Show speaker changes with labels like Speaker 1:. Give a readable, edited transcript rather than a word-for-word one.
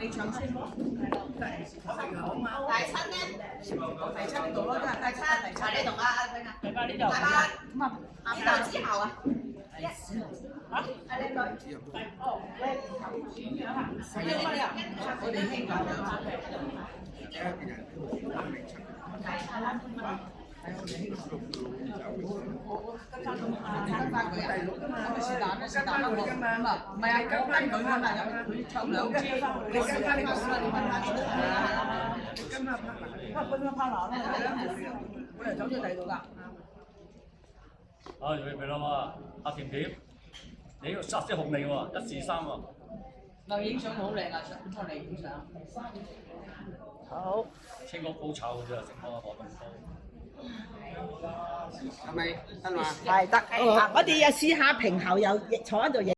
Speaker 1: 你唱先咯。
Speaker 2: 第七咧？
Speaker 1: 第七呢度咯，都係第七。
Speaker 2: 你同阿佢啊？
Speaker 1: 第八呢度。
Speaker 2: 第八。邊度之後啊？係你對。
Speaker 1: 哦，係乜嘢？我哋興咁跟翻佢第六㗎嘛，咁是但啦，是但啦，我唔係啊，跟翻佢㗎嘛，佢唱兩支，你跟翻你講啦，你跟翻佢啦，你跟翻 partner，跟翻 partner 啦，我哋走咗第二度㗎。
Speaker 3: 啊，預備啦嘛，阿甜甜，你呢個殺色紅利喎，1、2、3喎。
Speaker 1: 嗱，影相好靚啊，上出嚟影相。好。
Speaker 3: 清哥高炒嘅啫，清哥火咁高。
Speaker 4: 係咪得嘛？
Speaker 5: 係得，我哋又試下平候又坐喺度影。